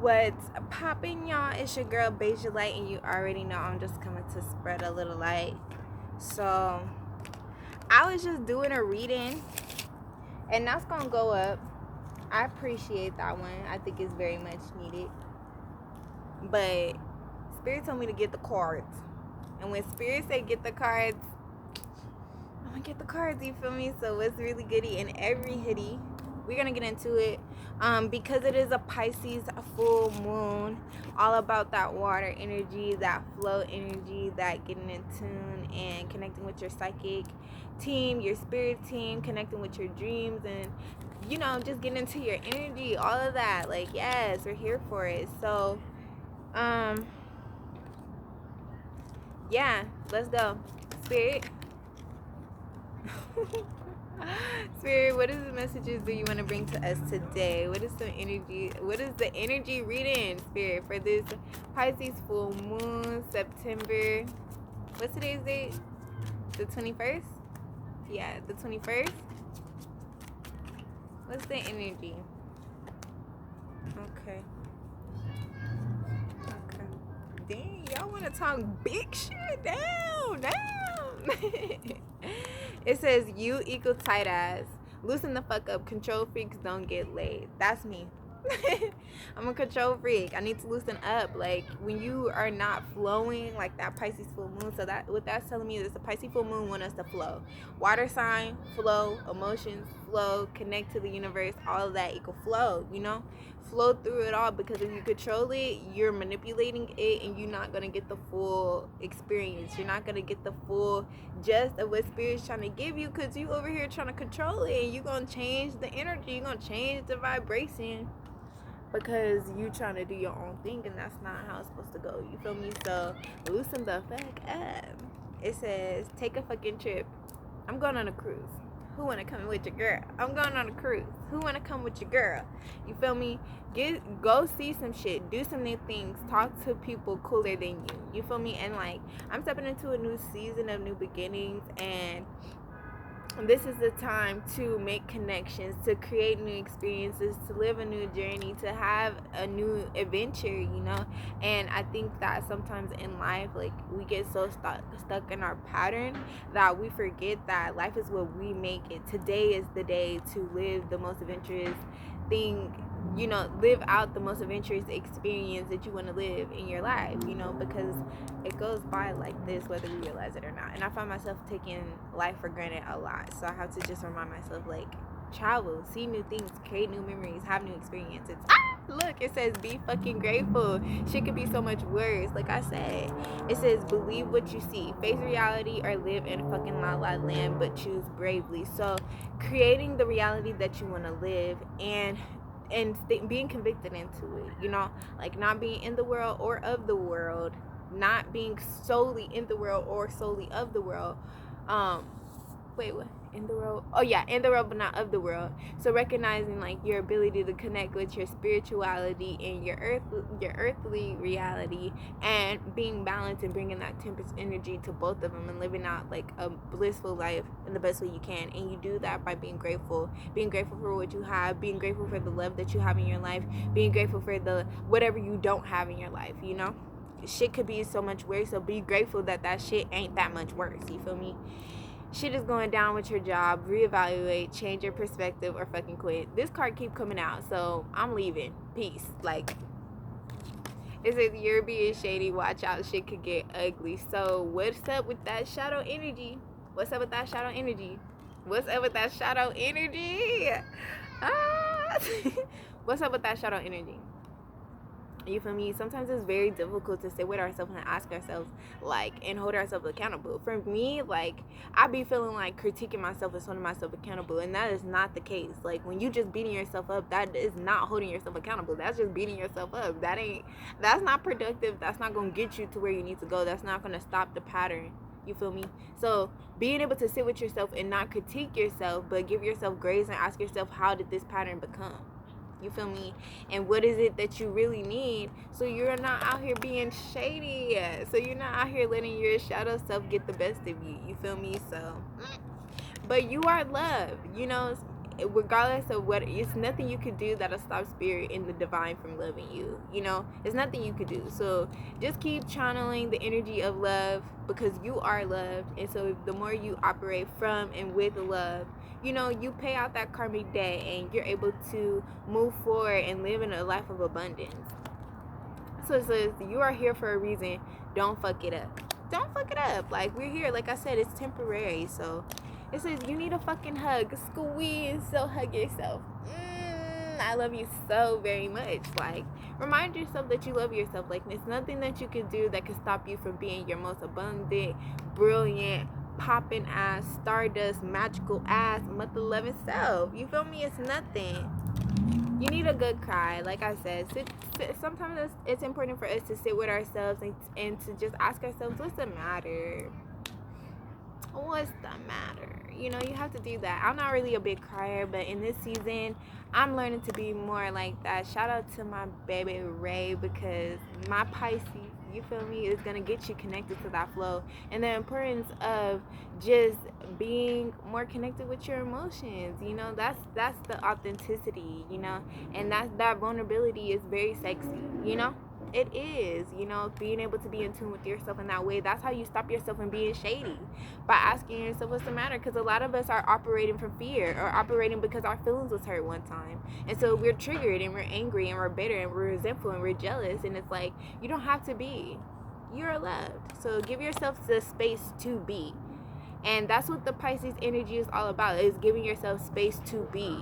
What's poppin', y'all? It's your girl Beja Light, and you already know I'm just coming to spread a little light. So I was just doing a reading, and that's gonna go up. I appreciate that one. I think it's very much needed. But Spirit told me to get the cards, and when Spirit said get the cards, I'm gonna get the cards. You feel me? So what's really goody in every hoodie? We're gonna get into it because it is a Pisces full moon, all about that water energy, that flow energy, that getting in tune and connecting with your psychic team, your spirit team, connecting with your dreams, and just getting into your energy, all of that. Like, yes, we're here for it. So yeah, let's go. Spirit. Spirit, what is the messages do you want to bring to us today? What is the energy reading, Spirit, for this Pisces full moon, September, what's today's date? The 21st? Yeah, the 21st. What's the energy? Okay. Dang, y'all want to talk big shit? Down. It says you equal tight ass. Loosen the fuck up. Control freaks don't get laid. That's me. I'm a control freak. I need to loosen up. Like, when you are not flowing like that Pisces full moon. So that what that's telling me is the Pisces full moon want us to flow. Water sign, flow, emotions, flow, connect to the universe, all of that equal flow, flow through it all, because if you control it, you're manipulating it, and you're not going to get the full experience. You're not going to get the full gist of what Spirit's trying to give you, because you over here trying to control it, and you're going to change the energy, you're going to change the vibration, because you trying to do your own thing, and that's not how it's supposed to go. You feel me? So loosen the fuck up. It says take a fucking trip. I'm going on a cruise. Who wanna come with your girl? I'm going on a cruise. Who wanna come with your girl? You feel me? Go see some shit. Do some new things. Talk to people cooler than you. You feel me? And like, I'm stepping into a new season of new beginnings, and this is the time to make connections, to create new experiences, to live a new journey, to have a new adventure, And I think that sometimes in life, like, we get so stuck in our pattern that we forget that life is what we make it. Today is the day to live the most adventurous thing, live out the most adventurous experience that you want to live in your life, because it goes by like this whether we realize it or not. And I find myself taking life for granted a lot, so I have to just remind myself, like, travel, see new things, create new memories, have new experiences. Look, it says be fucking grateful. Shit could be so much worse. Like I said, it says believe what you see, face reality, or live in fucking la la land, but choose bravely. So creating the reality that you want to live, and being convicted into it, like not being in the world or of the world, not being solely in the world or solely of the world. Wait, what? In the world? Oh yeah, in the world but not of the world. So recognizing like your ability to connect with your spirituality and your earthly reality, and being balanced and bringing that tempest energy to both of them, and living out like a blissful life in the best way you can. And you do that by being grateful for what you have, being grateful for the love that you have in your life, being grateful for the whatever you don't have in your life. Shit could be so much worse, so be grateful that shit ain't that much worse. You feel me? Shit is going down with your job. Reevaluate, change your perspective, or fucking quit. This card keep coming out, so I'm leaving. Peace. Like, it says you're being shady. Watch out, shit could get ugly. So what's up with that shadow energy? What's up with that shadow energy? What's up with that shadow energy? What's up with that shadow energy? You feel me? Sometimes it's very difficult to sit with ourselves and ask ourselves, like, and hold ourselves accountable. For me, like, I be feeling like critiquing myself and holding myself accountable, and that is not the case. Like, when you just beating yourself up, that is not holding yourself accountable. That's just beating yourself up. That's not productive. That's not gonna get you to where you need to go. That's not gonna stop the pattern. You feel me? So being able to sit with yourself and not critique yourself, but give yourself grace and ask yourself, how did this pattern become? You feel me? And what is it that you really need, so you're not out here being shady, so you're not out here letting your shadow self get the best of you. You feel me? So, but you are loved, regardless of what, it's nothing you could do that'll stop spirit and the divine from loving you. You know, it's nothing you could do. So just keep channeling the energy of love, because you are loved. And so the more you operate from and with love, you know, you pay out that karmic debt and you're able to move forward and live in a life of abundance. So it says you are here for a reason. Don't fuck it up. Don't fuck it up. Like, we're here, like I said, it's temporary. So it says you need a fucking hug. Squeeze. So hug yourself. I love you so very much. Like, remind yourself that you love yourself. Like, there's nothing that you can do that can stop you from being your most abundant, brilliant, popping ass, stardust, magical ass, mother loving self. You feel me? It's nothing. You need a good cry. Like I said, sometimes it's important for us to sit with ourselves and to just ask ourselves, what's the matter? What's the matter? You know, you have to do that. I'm not really a big crier, but in this season, I'm learning to be more like that. Shout out to my baby Ray, because my Pisces, you feel me, is going to get you connected to that flow. And the importance of just being more connected with your emotions, you know, that's the authenticity, you know, and that vulnerability is very sexy, you know. It is, you know, being able to be in tune with yourself in that way. That's how you stop yourself from being shady, by asking yourself what's the matter. Because a lot of us are operating from fear, or operating because our feelings was hurt one time, and so we're triggered and we're angry and we're bitter and we're resentful and we're jealous. And it's like, you don't have to be. You're loved. So give yourself the space to be. And that's what the Pisces energy is all about, is giving yourself space to be.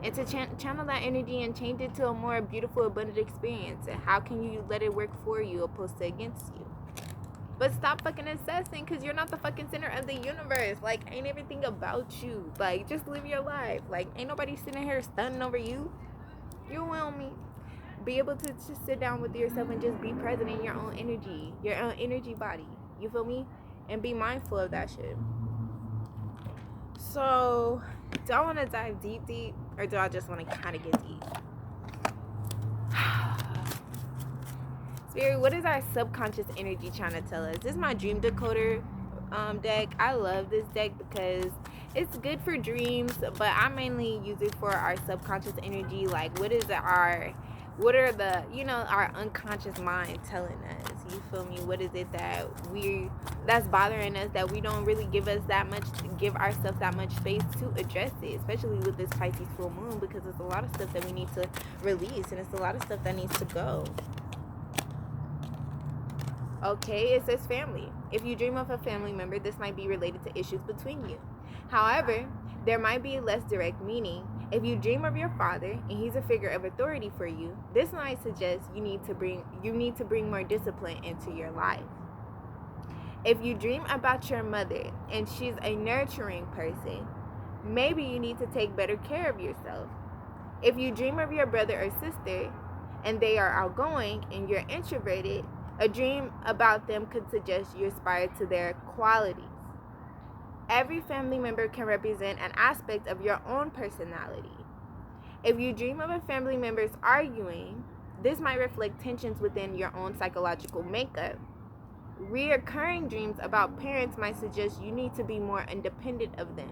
And to channel that energy and change it to a more beautiful, abundant experience. And how can you let it work for you opposed to against you? But stop fucking assessing, because you're not the fucking center of the universe. Like, ain't everything about you. Like, just live your life. Like, ain't nobody sitting here stunning over you. You will me. Be able to just sit down with yourself and just be present in your own energy. Your own energy body. You feel me? And be mindful of that shit. So, do I want to dive deep, or do I just want to kind of get deep? Spirit, what is our subconscious energy trying to tell us? This is my dream decoder deck. I love this deck because it's good for dreams, but I mainly use it for our subconscious energy. Like, what are the, you know, our unconscious mind telling us? You feel me? What is it that's bothering us, that we don't really give ourselves that much space to address it, especially with this Pisces full moon, because it's a lot of stuff that we need to release, and it's a lot of stuff that needs to go. Okay, it says family. If you dream of a family member, this might be related to issues between you. However, there might be a less direct meaning. If you dream of your father and he's a figure of authority for you, this might suggest you need to bring more discipline into your life. If you dream about your mother and she's a nurturing person, maybe you need to take better care of yourself. If you dream of your brother or sister and they are outgoing and you're introverted, a dream about them could suggest you aspire to their qualities. Every family member can represent an aspect of your own personality. If you dream of a family members arguing, this might reflect tensions within your own psychological makeup. Reoccurring dreams about parents might suggest you need to be more independent of them.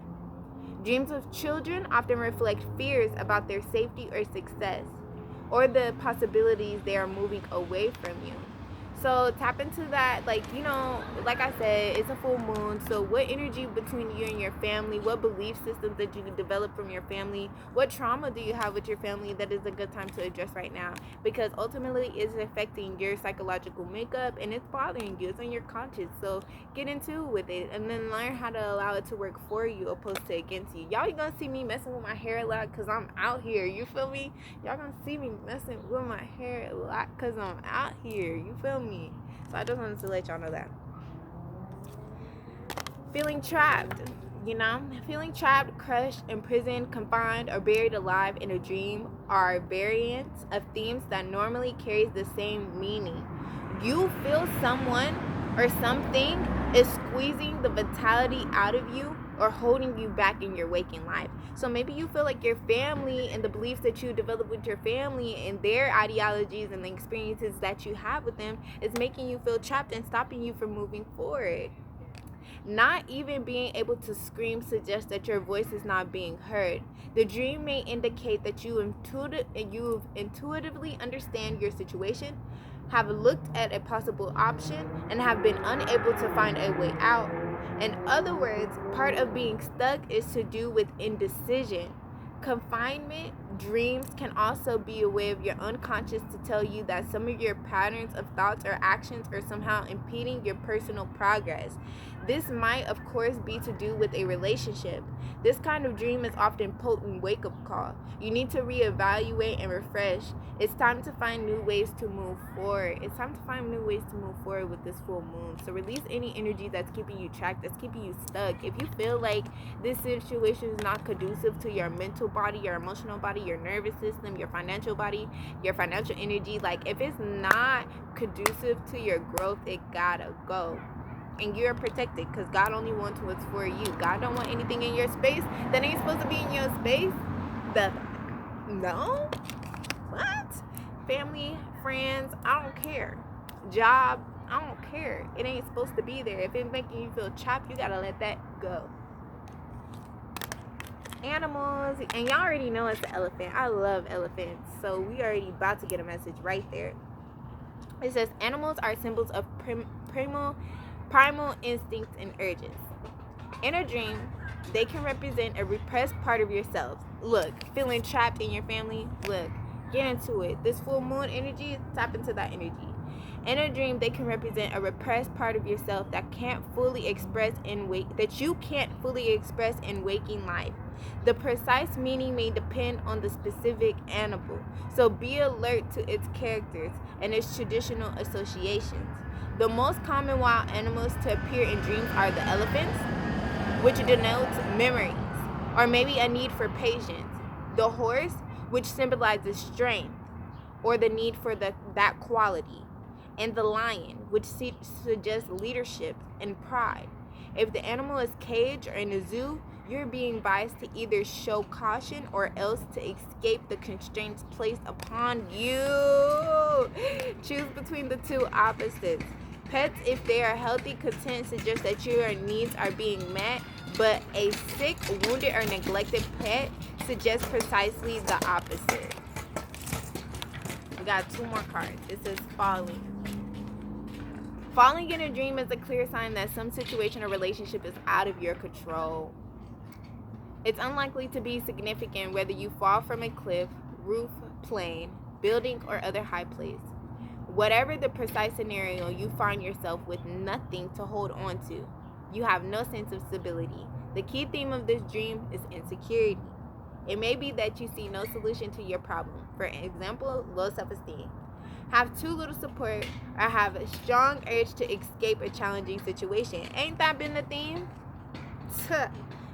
Dreams of children often reflect fears about their safety or success, or the possibilities they are moving away from you. So tap into that, like, you know, like I said, it's a full moon. So what energy between you and your family, what belief systems that you develop from your family, what trauma do you have with your family that is a good time to address right now? Because ultimately it's affecting your psychological makeup and it's bothering you. It's on your conscience. So get into it with it and then learn how to allow it to work for you opposed to against you. Y'all gonna see me messing with my hair a lot because I'm out here. You feel me? Y'all gonna see me messing with my hair a lot because I'm out here. You feel me? So I just wanted to let y'all know that. Feeling trapped, you know, feeling trapped, crushed, imprisoned, confined, or buried alive in a dream are variants of themes that normally carries the same meaning. You feel someone or something is squeezing the vitality out of you or holding you back in your waking life. So maybe you feel like your family and the beliefs that you develop with your family and their ideologies and the experiences that you have with them is making you feel trapped and stopping you from moving forward. Not even being able to scream suggests that your voice is not being heard. The dream may indicate that you've intuitively understand your situation, have looked at a possible option, and have been unable to find a way out. In other words, part of being stuck is to do with indecision. Confinement dreams can also be a way of your unconscious to tell you that some of your patterns of thoughts or actions are somehow impeding your personal progress. This might, of course, be to do with a relationship. This kind of dream is often a potent wake-up call. You need to reevaluate and refresh. It's time to find new ways to move forward. It's time to find new ways to move forward with this full moon. So release any energy that's keeping you trapped, that's keeping you stuck. If you feel like this situation is not conducive to your mental body, your emotional body, your nervous system, your financial body, your financial energy, like if it's not conducive to your growth, it gotta go. And you're protected because God only wants what's for you. God don't want anything in your space that ain't supposed to be in your space. No? What? Family, friends, I don't care. Job, I don't care. It ain't supposed to be there. If it's making you feel trapped, you gotta let that go. Animals, and y'all already know it's the elephant. I love elephants, so we already about to get a message right there. It says animals are symbols of primal instincts and urges. In a dream, they can represent a repressed part of yourself. Look, feeling trapped in your family? Look, get into it. This full moon energy, tap into that energy. In a dream, they can represent a repressed part of yourself that can't fully express that you can't fully express in waking life. The precise meaning may depend on the specific animal, so be alert to its characters and its traditional associations. The most common wild animals to appear in dreams are the elephants, which denotes memories, or maybe a need for patience. The horse, which symbolizes strength, or the need for that quality. And the lion, which suggests leadership and pride. If the animal is caged or in a zoo, you're being advised to either show caution or else to escape the constraints placed upon you. Choose between the two opposites. Pets, if they are healthy, content, suggest that your needs are being met, but a sick, wounded, or neglected pet suggests precisely the opposite. We got two more cards. It says falling. Falling in a dream is a clear sign that some situation or relationship is out of your control. It's unlikely to be significant whether you fall from a cliff, roof, plane, building, or other high place. Whatever the precise scenario, you find yourself with nothing to hold on to. You have no sense of stability. The key theme of this dream is insecurity. It may be that you see no solution to your problem. For example, low self-esteem. Have too little support, or have a strong urge to escape a challenging situation. Ain't that been the theme?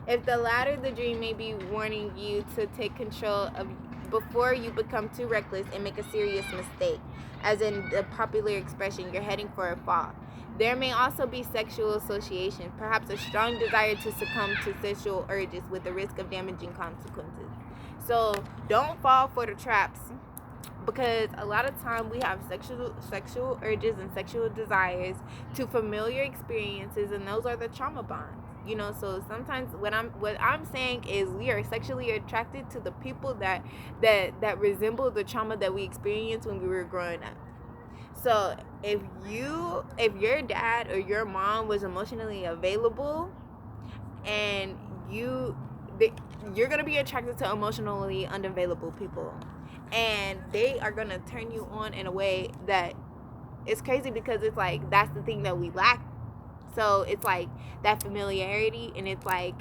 If the latter, the dream may be warning you to take control of before you become too reckless and make a serious mistake. As in the popular expression, you're heading for a fall. There may also be sexual association, perhaps a strong desire to succumb to sexual urges with the risk of damaging consequences. So don't fall for the traps, because a lot of time we have sexual urges and sexual desires to familiar experiences, and those are the trauma bonds. You know, so sometimes what I'm saying is we are sexually attracted to the people that resemble the trauma that we experienced when we were growing up. So if your dad or your mom was emotionally available, and you're gonna be attracted to emotionally unavailable people, and they are gonna turn you on in a way that it's crazy, because it's like that's the thing that we lack. So it's like that familiarity, and it's like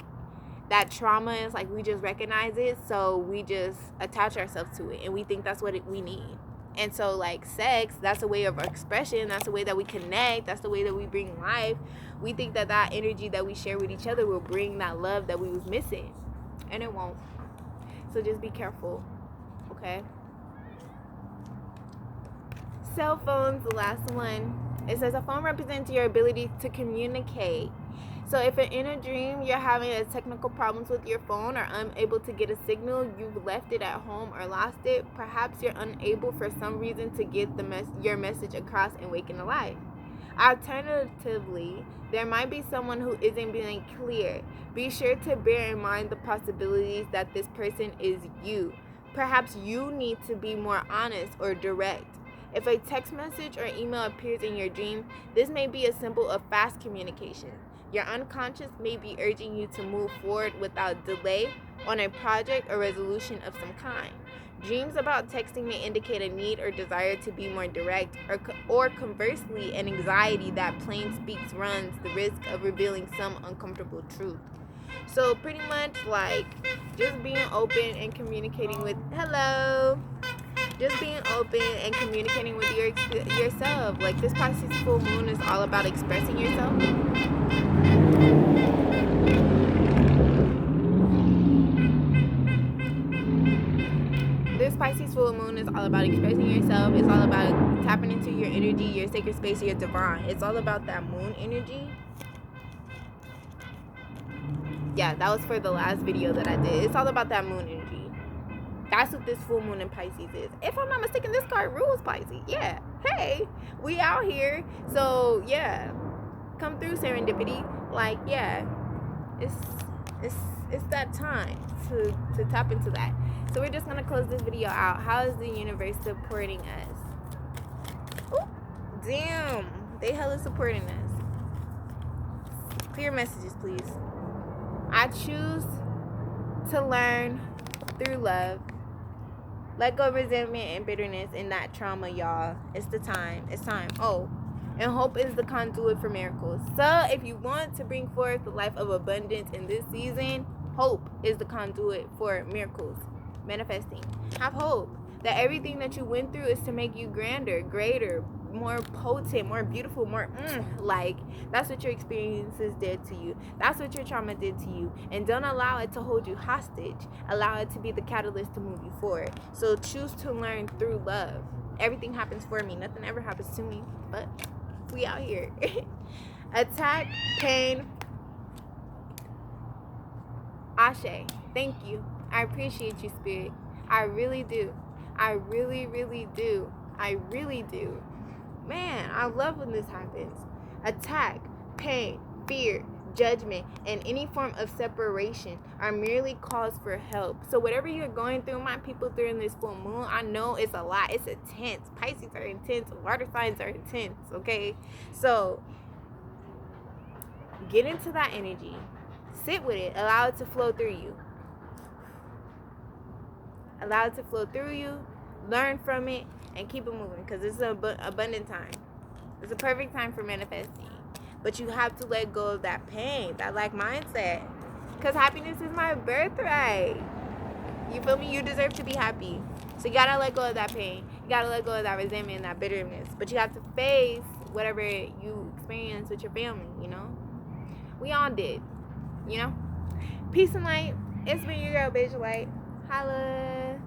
that trauma is like we just recognize it, so we just attach ourselves to it, and we think that's what we need. And so like sex, that's a way of expression, that's the way that we connect, that's the way that we bring life. We think that energy that we share with each other will bring that love that we was missing, and it won't. So just be careful, okay? Cell phones, the last one. It says a phone represents your ability to communicate. So if in a dream you're having technical problems with your phone or unable to get a signal, you've left it at home or lost it, perhaps you're unable for some reason to get your message across and waken alive. Alternatively, there might be someone who isn't being clear. Be sure to bear in mind the possibilities that this person is you. Perhaps you need to be more honest or direct. If a text message or email appears in your dream, this may be a symbol of fast communication. Your unconscious may be urging you to move forward without delay on a project or resolution of some kind. Dreams about texting may indicate a need or desire to be more direct, or conversely, an anxiety that plain speaks runs the risk of revealing some uncomfortable truth. So pretty much like just being open and communicating with just being open and communicating with yourself. Like this Pisces full moon is all about expressing yourself. This Pisces full moon is all about expressing yourself. It's all about tapping into your energy, your sacred space, your divine. It's all about that moon energy. Yeah, that was for the last video that I did. It's all about that moon energy. That's what this full moon in Pisces is. If I'm not mistaken, this card rules Pisces. Yeah. Hey, we out here. So yeah, come through serendipity. Like yeah, it's that time to tap into that. So we're just gonna close this video out. How is the universe supporting us? Ooh, damn, they hella supporting us. Clear messages, please. I choose to learn through love. Let go of resentment and bitterness and that trauma, y'all. It's the time. It's time. Oh, and hope is the conduit for miracles. So if you want to bring forth the life of abundance in this season, hope is the conduit for miracles. Manifesting. Have hope that everything that you went through is to make you grander, greater, more potent, more beautiful, more like that's what your experiences did to you. That's what your trauma did to you. And don't allow it to hold you hostage. Allow it to be the catalyst to move you forward. So choose to learn through love. Everything happens for me. Nothing ever happens to me. But we out here. Attack, pain. Ashe. Thank you. I appreciate you, Spirit. I really do. I really, really do. I really do. Man, I love when this happens. Attack, pain, fear, judgment, and any form of separation are merely calls for help. So whatever you're going through, my people, during this full moon, I know it's a lot. It's intense. Pisces are intense. Water signs are intense, okay? So get into that energy. Sit with it. Allow it to flow through you. Allow it to flow through you. Learn from it and keep it moving, because it's an abundant time. It's a perfect time for manifesting. But you have to let go of that pain, that lack mindset, because happiness is my birthright. You feel me? You deserve to be happy. So you gotta let go of that pain. You gotta let go of that resentment and that bitterness. But you have to face whatever you experience with your family, you know? We all did, you know? Peace and light. It's been your girl, Beige Light. Holla.